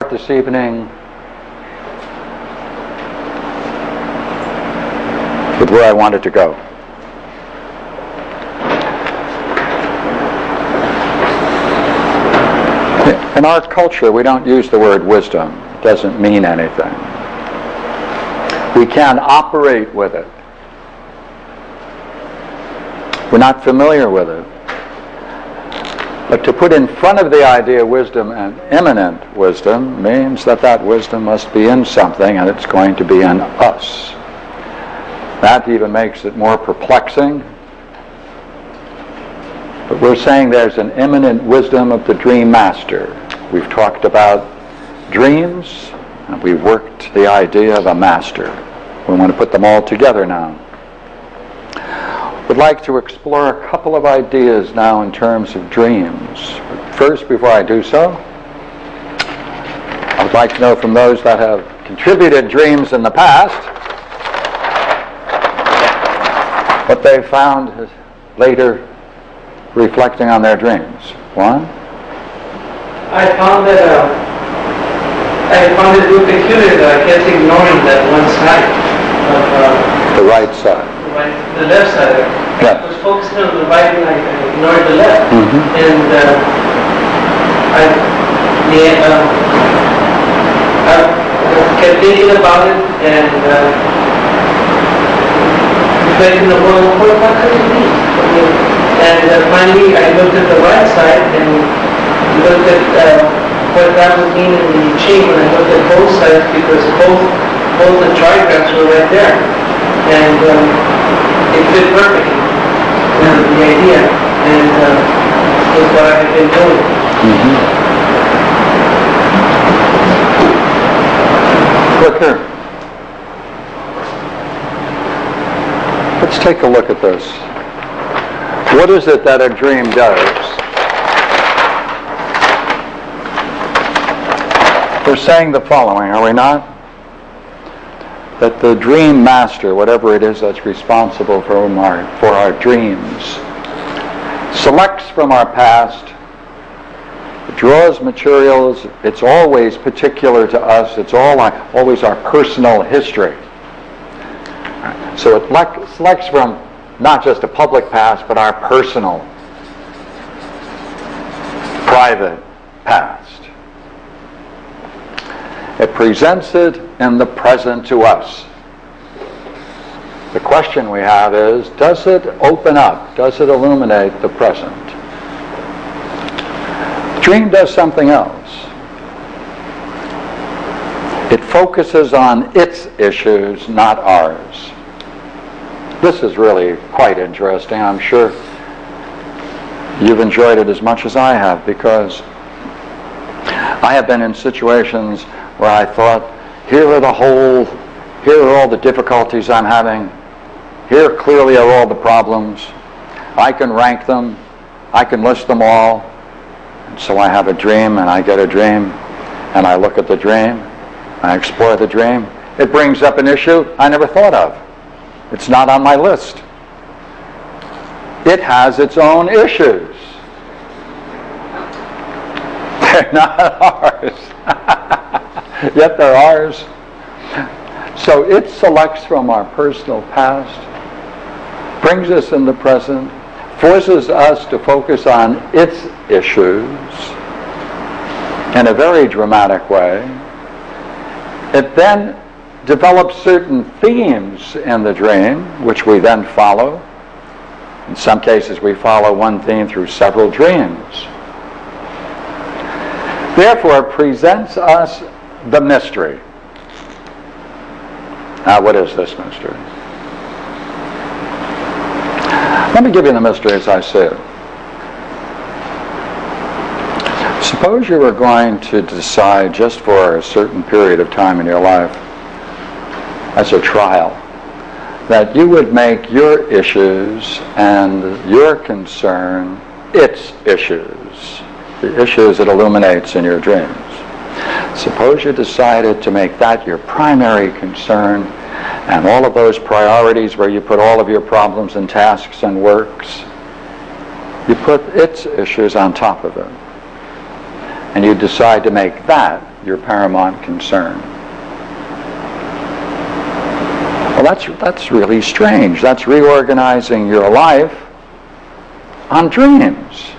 start this evening with where I wanted to go. In our culture, we don't use the word wisdom. It doesn't mean anything. We can't operate with it. We're not familiar with it. But to put in front of the idea of wisdom and immanent wisdom means that that wisdom must be in something, and it's going to be in us. That even makes it more perplexing. But we're saying there's an immanent wisdom of the dream master. We've talked about dreams, and we've worked the idea of a master. We want to put them all together now. Would like to explore a couple of ideas now in terms of dreams. First, before I do so, I would like to know from those that have contributed dreams in the past what they found later reflecting on their dreams. Juan? I found it real peculiar that I kept ignoring that one side of the right side. The left side. Yeah. I was focusing on the right and I ignored the left. Mm-hmm. And I kept thinking about it and reflecting on what could it be? And finally I looked at the right side and looked at what that would mean in the chain when I looked at both sides, because both the trigraphs were right there. And it fit perfectly, the idea, and is what I have been doing. Look here. Let's take a look at this. What is it that a dream does? We're saying the following, are we not? That the dream master, whatever it is that's responsible for our dreams, selects from our past, draws materials. It's always particular to us. It's always our personal history. So it selects from not just a public past, but our personal, private past. It presents it in the present to us. The question we have is, does it open up? Does it illuminate the present? The dream does something else. It focuses on its issues, not ours. This is really quite interesting. I'm sure you've enjoyed it as much as I have, because I have been in situations where I thought, here are all the difficulties I'm having. Here clearly are all the problems. I can rank them. I can list them all. And so I have a dream, and I get a dream, and I look at the dream. I explore the dream. It brings up an issue I never thought of. It's not on my list. It has its own issues. They're not ours. Yet they're ours. So it selects from our personal past, brings us in the present, forces us to focus on its issues in a very dramatic way. It then develops certain themes in the dream, which we then follow. In some cases, we follow one theme through several dreams. Therefore, it presents us the mystery. Now, what is this mystery? Let me give you the mystery as I see it. Suppose you were going to decide, just for a certain period of time in your life, as a trial, that you would make your issues and your concern its issues, the issues it illuminates in your dreams. Suppose you decided to make that your primary concern, and all of those priorities where you put all of your problems and tasks and works, you put its issues on top of it. and you decide to make that your paramount concern. Well, that's really strange. That's reorganizing your life on dreams.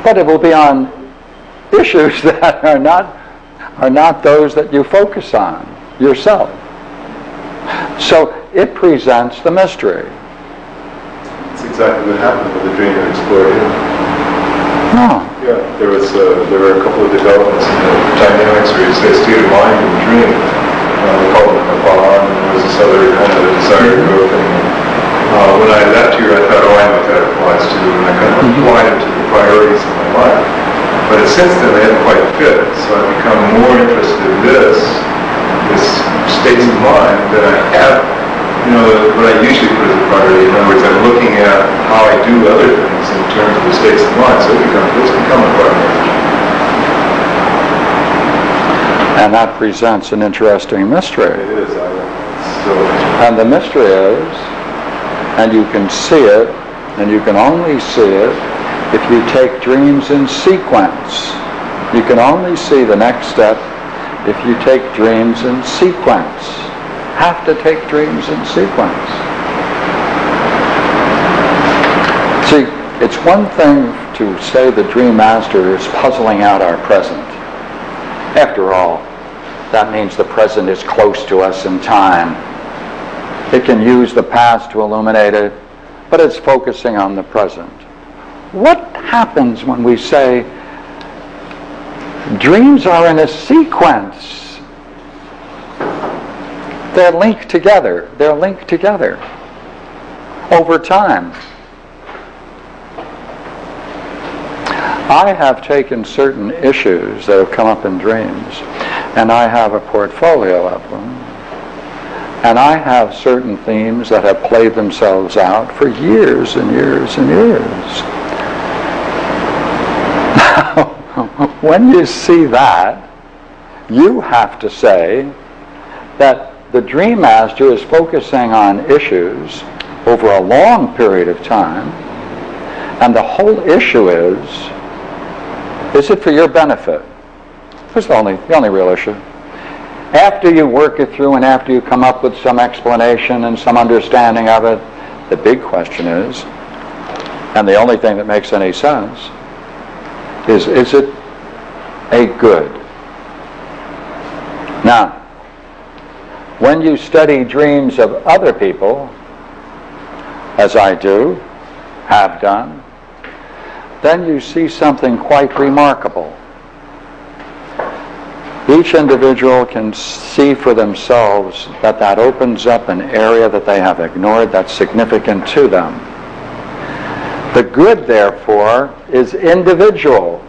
But it will be on issues that are not those that you focus on yourself. So it presents the mystery. That's exactly what happened with the dream that explored here. Oh. Yeah, there were a couple of developments in the dynamics or state of mind in the dream. We called them Kaplan, and there was this other kind of a desire to grow thing. When I left here, I thought, oh, I know what that applies to, and I kind of applied it to the priorities of my life. But since then, they haven't quite fit, so I've become more interested in this states of mind that I have, what I usually put as a priority. In other words, I'm looking at how I do other things in terms of the states of mind, so it's become a priority. And that presents an interesting mystery. It is. And the mystery is, and you can see it, and you can only see it if you take dreams in sequence. You can only see the next step if you take dreams in sequence. Have to take dreams in sequence. See, it's one thing to say the dream master is puzzling out our present. After all, that means the present is close to us in time. It can use the past to illuminate it, but it's focusing on the present. What happens when we say dreams are in a sequence? They're linked together. They're linked together over time. I have taken certain issues that have come up in dreams, and I have a portfolio of them, and I have certain themes that have played themselves out for years and years and years. Now, when you see that, you have to say that the dream master is focusing on issues over a long period of time, and the whole issue is it for your benefit? That's the only real issue. After you work it through and after you come up with some explanation and some understanding of it, the big question is, and the only thing that makes any sense, is it a good? Now, when you study dreams of other people, as I do, have done, then you see something quite remarkable. Each individual can see for themselves that opens up an area that they have ignored that's significant to them. The good, therefore, is individual.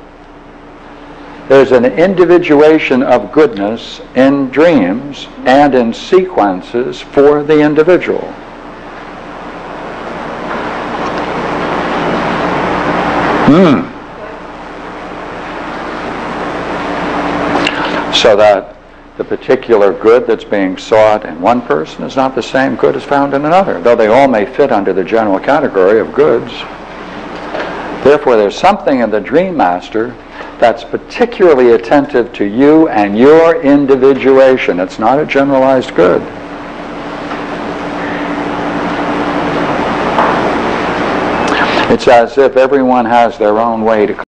There's an individuation of goodness in dreams and in sequences for the individual. So that the particular good that's being sought in one person is not the same good as found in another, though they all may fit under the general category of goods. Therefore, there's something in the dream master that's particularly attentive to you and your individuation. It's not a generalized good. It's as if everyone has their own way to